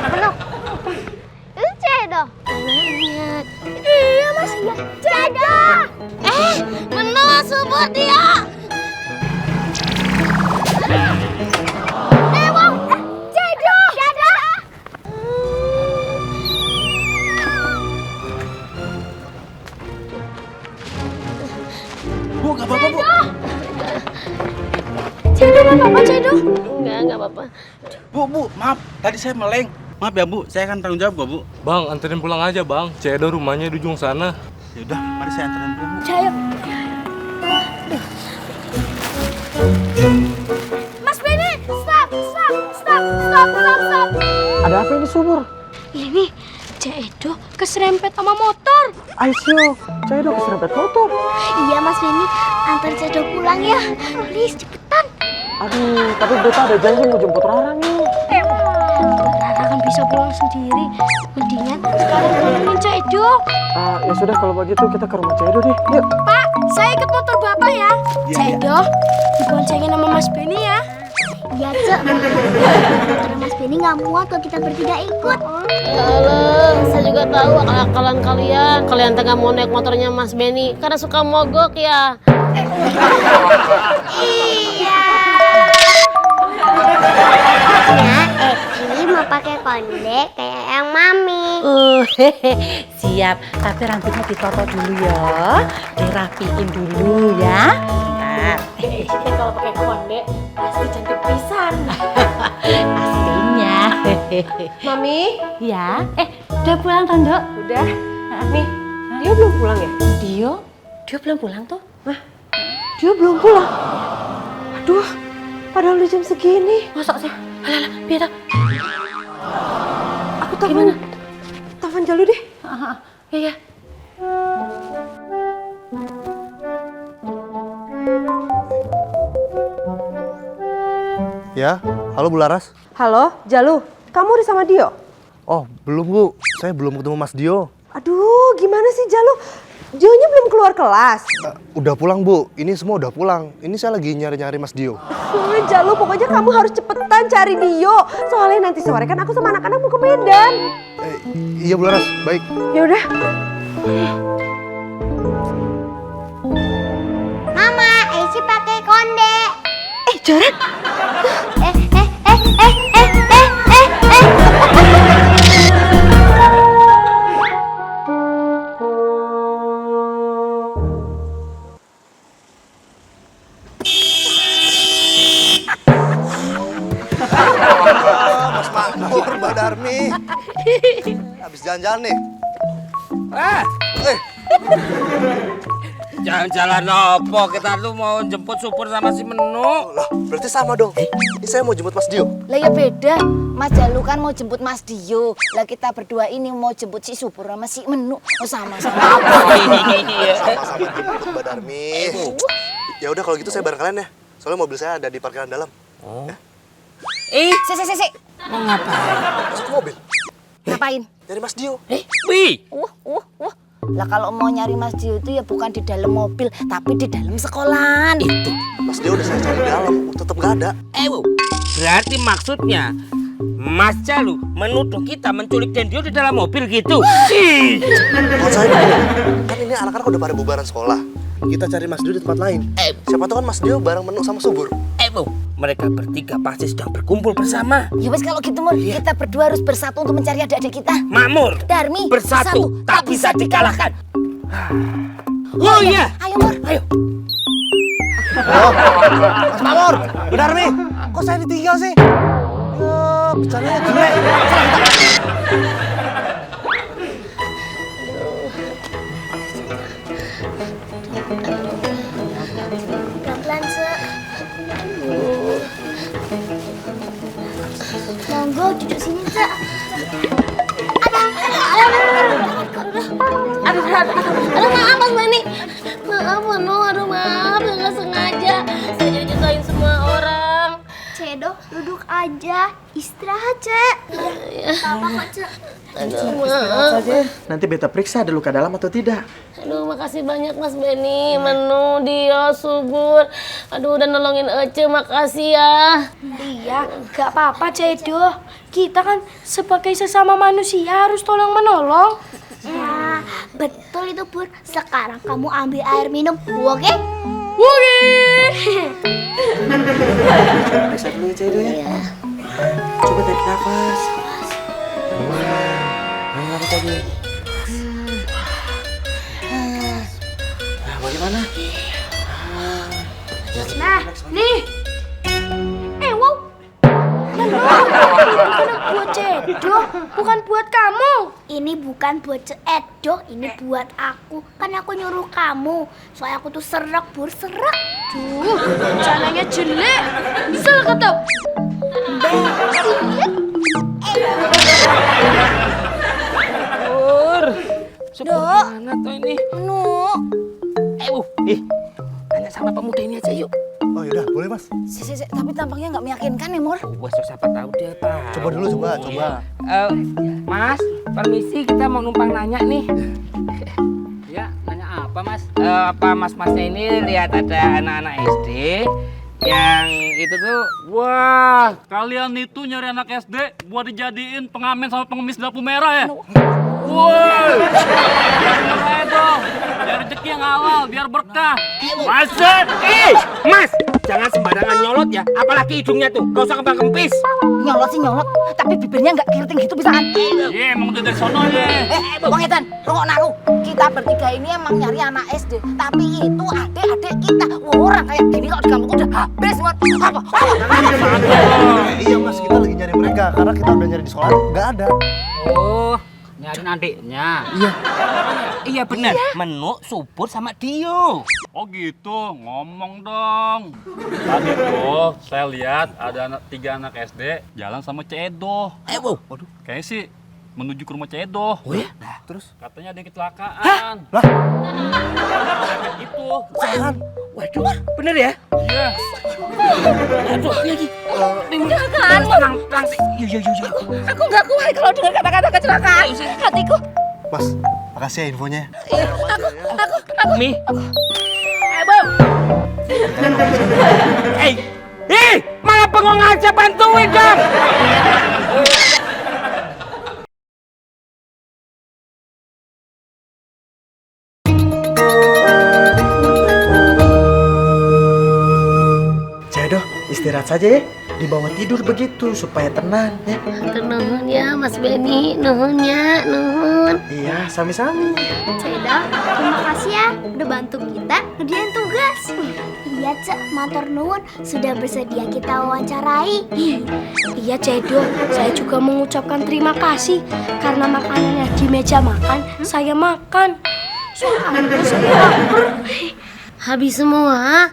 Peluk. Itu Cedo. Iya mas, Cedo. Benar sebut dia. Bang, Cedo. Cedo. Bu, gak apa-apa, Bu. Cedo, gak apa-apa, Cedo. Enggak apa-apa. Bu, maaf. Tadi saya meleng. Maaf ya, Bu. Saya akan tanggung jawab kok, Bu. Bang, anterin pulang aja, Bang. Cedo rumahnya di ujung sana. Ya udah, mari saya anterin pulang, Bu. Saya. Mas Benny, stop. Ada apa ini Subur? Ini Cedo keserempet sama motor. Aisyah, saya udah keserempet motor. Iya Mas Benny, antar Cedo pulang ya. Please, cepetan. Aduh, tapi Beta ada janji mau jemput Rara nih. Rara kan bisa pulang sendiri. Mendingan sekarang tolongin Cedo. Ya sudah kalau begitu kita ke rumah Cedo deh. Yuk. Pak, saya ikut motor Bapak ya. Cedo, diboncengin sama Mas Benny ya. Iya, Cek. Motor Mas Benny nggak muat kalau kita bertiga ikut. Alah, saya juga tahu akal-akalan kalian. Kalian tengah mau naik motornya Mas Benny karena suka mogok ya. Iya. Ya, Eki mau pakai konde kayak yang Mami. Siap, tapi rambutnya ditoto dulu ya. Dirapiin dulu ya. Bentar. Kalau pakai konde pasti cantik pisan. Pastinya. Mami, Ya, udah pulang Tondo? udah. Nih, dia belum pulang ya? Dia belum pulang tuh. Dia belum pulang. Aduh, padahal udah jam segini. Masa sih? Alah, biar tak. Aku telepon Jalu deh. Ya. Ya, halo Bu Laras. Halo, Jalu. Kamu udah sama Dio? Oh, belum Bu. Saya belum ketemu Mas Dio. Aduh, gimana sih Jalu? Dionya belum keluar kelas. Udah pulang Bu. Ini semua udah pulang. Ini saya lagi nyari-nyari Mas Dio. Jalu, pokoknya kamu harus cepetan cari Dio. Soalnya nanti sore kan aku sama anak-anak mau ke Medan. Iya Bu Laras, baik. Ya udah. Mama, Eci pakai konde. Jaran. Mas Makmur, Mbak Darmi. Habis jalan-jalan nih. Jalan-jalan opo? Kita tuh mau jemput supur sama si Menu. Lah, berarti sama dong. Ini saya mau jemput Mas Dio. Lah ya beda, Mas Jalu kan mau jemput Mas Dio. Lah kita berdua ini mau jemput si Supur sama si Menu. Oh sama-sama apa? Sama-sama jemput Mbak Darmi. Ya udah kalau gitu saya bareng kalian ya. Soalnya mobil saya ada di parkiran dalam. Ya. Si. Mau ngapain? Masuk ke mobil. Ngapain? Dari Mas Dio. Wih, Lah kalau mau nyari Mas Dio itu ya bukan di dalam mobil, tapi di dalam sekolahan. itu. Mas Dio udah saya cari di dalam, tetap nggak ada. Berarti maksudnya Mas Jalu menuduh kita menculik Dendio di dalam mobil gitu. Maksud saya begini, kan ini anak-anak udah pada bubaran sekolah. Kita cari Mas Dio di tempat lain. Siapa tahu kan Mas Dio bareng Menu sama Subur. Mereka bertiga pasti sedang berkumpul bersama. Ya wes kalau gitu Mur, kita berdua harus bersatu untuk mencari adik-adik kita. Makmur, Darmi, bersatu tak bisa dikalahkan. Oh iya. Ayo Mur. Ayo. Mas Makmur, Bu Darmi, kok saya ditinggal sih? Ya, bercandanya jelek. Pelan-pelan, Cek. Monggo duduk sini, Cek. Aduh maaf Mas Benny. Maaf Menu, maaf nggak sengaja. Saya jadi nyusahin semua orang. Cedo, duduk aja. Istirahat, Cek. Iya, apa kok, Cek. Aduh, maaf. Nanti beta periksa ada luka dalam atau tidak. Aduh, makasih banyak Mas Benny, Menu, Dio, Subur. Aduh, udah nolongin Ece, makasih ya. Iya, gak apa-apa Cedo. Kita kan sebagai sesama manusia harus tolong menolong. Ya, betul itu Pur. Sekarang kamu ambil air minum, oke? Oke. Periksa dulu ya Cedo ya. Coba tarik nafas. Ayo nafas lagi. Nah, bagaimana? Nah, nih. Wow. Ini bukan buat Cedo, bukan buat kamu. Ini bukan buat Cedo, ini buat aku. Kan aku nyuruh kamu. Soalnya aku tuh serak, Pur, serak. Tuh, rencananya jelek. Sel ketep. Dok, mana tuh ini? Nu, Tanya sama pemuda ini aja yuk. Oh yaudah, boleh mas. tapi tampaknya nggak meyakinkan ya, Mur. Wah, siapa tahu dia pak. Coba dulu, coba. Mas, permisi kita mau numpang nanya nih. Ya, nanya apa mas? Apa mas-masnya ini lihat ada anak-anak SD yang itu tuh, Wah, kalian itu nyari anak SD buat dijadiin pengamen sama pengemis lampu merah ya? Woi, mulai dong, biar rezeki yang halal, biar berkah. Masuk! Mas, jangan sembarangan nyolot ya, apalagi hidungnya tuh, gak usah kembang-kempis. Nyolot sih nyolot, tapi bibirnya nggak keriting gitu bisaan. Iya, emang udah dari sono ya. Bang Edan, rungok naku. Kita bertiga ini emang nyari anak SD, tapi itu adik-adik kita. Wah, orang kayak gini kalau di kampung udah habis, Mur. Apa? Iya mas, kita lagi nyari mereka karena kita udah nyari di sekolah nggak ada. Oh, nyari adiknya. Iya benar, Menu, Subur sama Dio. Oh gitu, ngomong dong. Tadi tuh saya lihat ada tiga anak SD jalan sama Cedo. Waduh. Kayaknya sih menuju ke rumah Cedo. Oh ya? Nah, terus katanya ada kecelakaan. Lah, Gitu. Waduh, bener ya? Iya. Aduh, lagi. Jangan, pelang. Iya. Aku nggak kuat kalau dengar kata-kata kecelakaan. Hatiku. mas, makasih ya infonya. Mi. Malah bengong aja, bantuin dong. Cedo, istirahat saja ya. Dibawa tidur begitu supaya tenang ya. Nuhun ya Mas Benny, nuhunnya, nuhun. Iya, sami-sami. Cedo, terima kasih ya udah bantu kita ngerjain tugas. Iya, Cek, matur nuwun sudah bersedia kita wawancarai. Iya Cedo, saya juga mengucapkan terima kasih karena makanannya di meja makan, saya makan. Soalnya saya lapar. Habis semua?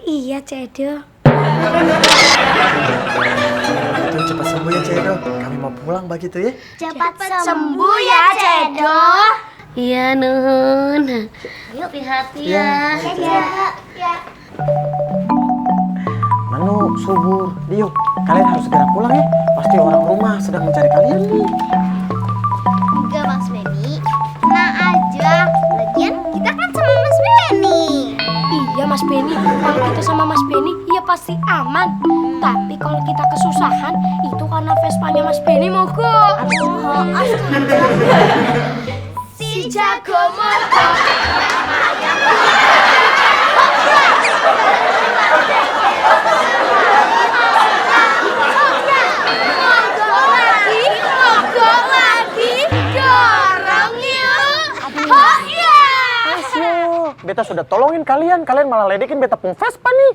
Iya Cedo. Itu cepat sembuh ya Cedo. Kami mau pulang begitu ya. Cepat sembuh ya, Cedo. Iya, nuhun. Yuk, hati-hati ya. Ya. Manu, Subur, Dio, kalian harus segera pulang ya. Pasti orang rumah sedang mencari kalian nih. Enggak, Mas Benny. Tenang aja. Lagian kita kan sama Mas Benny. Iya Mas Benny, kalau kita sama Mas Benny ya pasti aman. Tapi kalau kita kesusahan itu karena Vespanya Mas Benny mogok. Si jago motor namanya mogok lagi, dorong yuk. Oh iya. Beta sudah tolongin kalian malah ledekin beta pung Vespa nih.